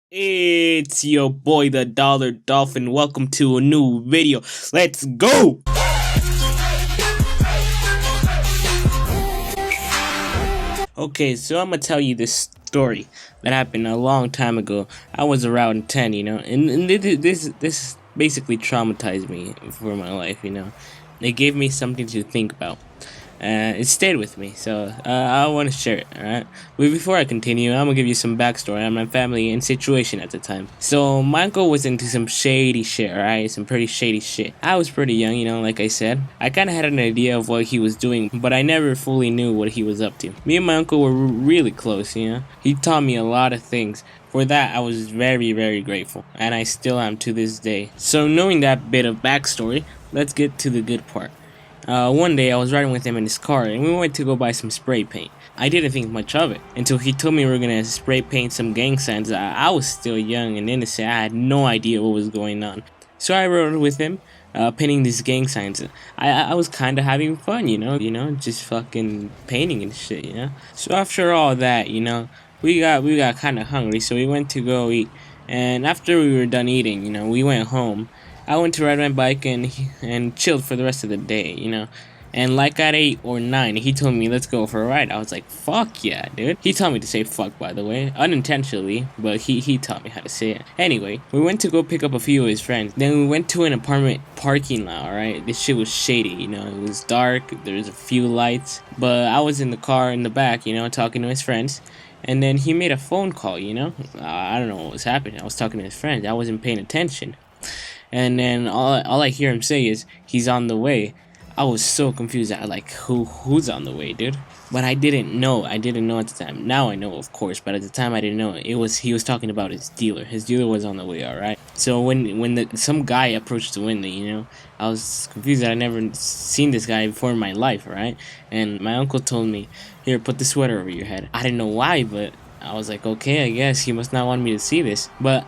It's your boy, the Dolphin. Welcome to a new video. Let's go! Okay, so I'm gonna tell you this story that happened a long time ago. I was around 10, and this basically traumatized me for my life, It gave me something to think about. It stayed with me, so I want to share it, alright? But before I continue, I'm gonna give you some backstory on my family and situation at the time. So, my uncle was into some shady shit, alright? Some pretty shady shit. I was pretty young, like I said. I kinda had an idea of what he was doing, but I never fully knew what he was up to. Me and my uncle were really close, He taught me a lot of things. For that, I was very, very grateful, and I still am to this day. So, knowing that bit of backstory, let's get to the good part. One day I was riding with him in his car and we went to go buy some spray paint. I didn't think much of it until he told me we were gonna spray paint some gang signs. I was still young and innocent. I had no idea what was going on. So I rode with him, painting these gang signs. I was kinda having fun, just fucking painting and shit, So after all that, we got kinda hungry, so we went to go eat. And after we were done eating, we went home. I went to ride my bike and chilled for the rest of the day, And like at 8 or 9, he told me, let's go for a ride. I was like, fuck yeah, dude. He taught me to say fuck, by the way. Unintentionally, but he taught me how to say it. Anyway, we went to go pick up a few of his friends. Then we went to an apartment parking lot, alright? This shit was shady, It was dark, there was a few lights. But I was in the car in the back, talking to his friends. And then he made a phone call, I don't know what was happening. I was talking to his friends. I wasn't paying attention. And then all I hear him say is, he's on the way. I was so confused. I like, who's on the way, dude? But I didn't know. I didn't know at the time. Now I know, of course, but at the time I didn't know. He was talking about his dealer. His dealer was on the way, alright? So when some guy approached the window, I was confused that I never seen this guy before in my life, right? And my uncle told me, here, put the sweater over your head. I didn't know why, but I was like, okay, I guess he must not want me to see this. But,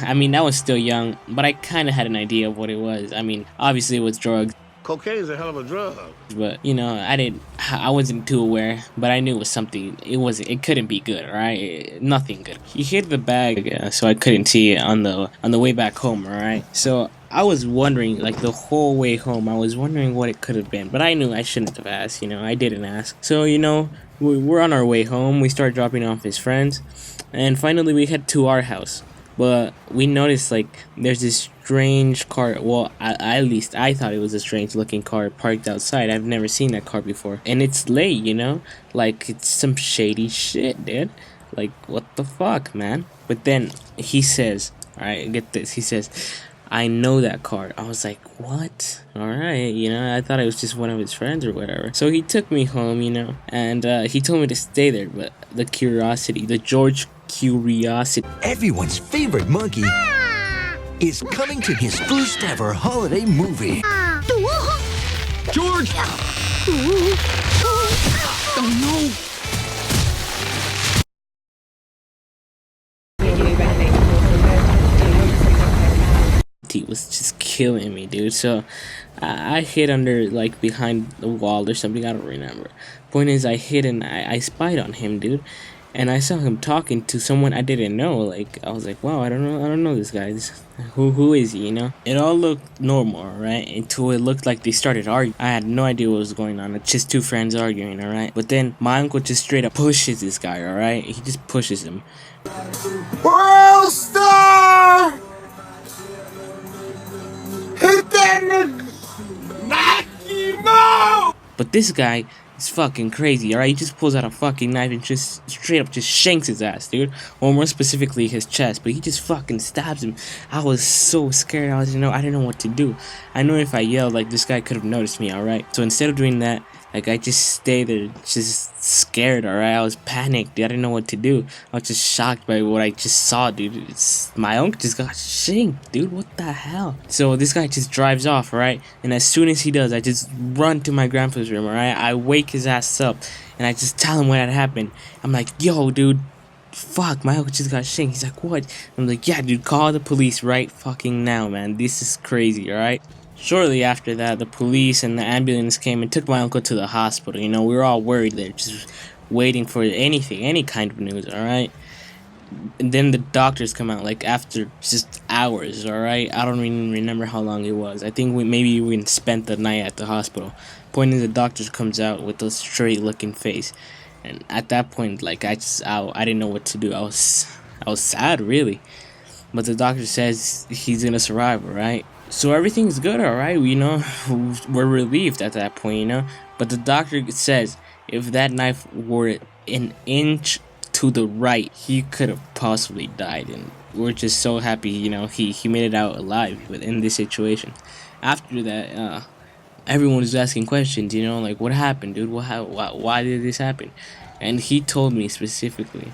I was still young, but I kind of had an idea of what it was. Obviously it was drugs. Cocaine is a hell of a drug. But, I wasn't too aware, but I knew it was something. It couldn't be good, alright? Nothing good. He hid the bag, so I couldn't see it on the way back home, alright? So, I was wondering, like, the whole way home, I was wondering what it could have been. But I knew I shouldn't have asked, I didn't ask. So, we're on our way home. We start dropping off his friends. And finally, we head to our house. But we noticed, like, there's this strange car. Well, at least I thought it was a strange looking car parked outside. I've never seen that car before. And it's late, Like, it's some shady shit, dude. Like, what the fuck, man? But then he says, alright, get this. He says, I know that car. I was like, what? Alright, I thought it was just one of his friends or whatever. So he took me home, and he told me to stay there, but the George Curiosity. Everyone's favorite monkey is coming to his first ever holiday movie. George! Oh no! He was just killing me, dude. So I hid under, like, behind the wall or something. I don't remember. Point is, I hid and I spied on him, dude. And I saw him talking to someone I didn't know. Like, I was like, wow, I don't know this guy. Who is he, It all looked normal, right? Until it looked like they started arguing. I had no idea what was going on. It's just two friends arguing, alright? But then my uncle just straight up pushes this guy, alright? He just pushes him. World Star! Hit that nigga! Knock him. But this guy is fucking crazy, alright? He just pulls out a fucking knife and just straight up just shanks his ass, dude. Or more specifically, his chest. But he just fucking stabs him. I was so scared. I didn't know what to do. I know if I yelled, like, this guy could have noticed me, alright? So instead of doing that, like, I just stayed there, just scared, alright? I was panicked, dude. I didn't know what to do. I was just shocked by what I just saw, dude. My uncle just got shanked, dude. What the hell? So this guy just drives off, alright? And as soon as he does, I just run to my grandpa's room, alright? I wake his ass up, and I just tell him what had happened. I'm like, yo, dude. Fuck, my uncle just got shanked. He's like, what? I'm like, yeah, dude, call the police right fucking now, man. This is crazy, alright? Shortly after that, the police and the ambulance came and took my uncle to the hospital. We were all worried there, just waiting for any kind of news, alright? And then the doctors come out like after just hours. All right, I don't even remember how long it was. I think maybe we spent the night at the hospital. Point is, the doctor comes out with a straight looking face, and at that point, like I didn't know what to do. I was sad, really. But the doctor says he's gonna survive, right? So everything's good, alright, we're relieved at that point. But the doctor says if that knife were an inch to the right, he could have possibly died, and we're just so happy, he made it out alive in this situation. After that, everyone was asking questions, like what happened, dude? Why did this happen? And he told me specifically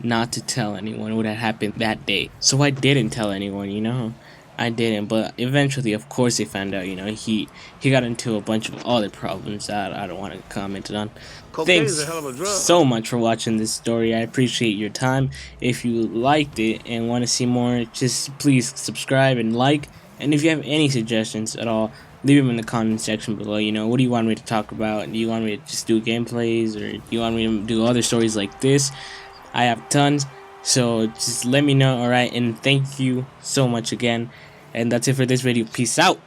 not to tell anyone what had happened that day. So I didn't tell anyone. I didn't, but eventually, of course, they found out, he got into a bunch of other problems that I don't want to comment on. Cocaine is Thanks a hell of a drug. so much for watching this story. I appreciate your time. If you liked it and want to see more, just please subscribe and like. And if you have any suggestions at all, leave them in the comment section below. What do you want me to talk about? Do you want me to just do gameplays, or do you want me to do other stories like this? I have tons, so just let me know, alright? And thank you so much again. And that's it for this video. Peace out.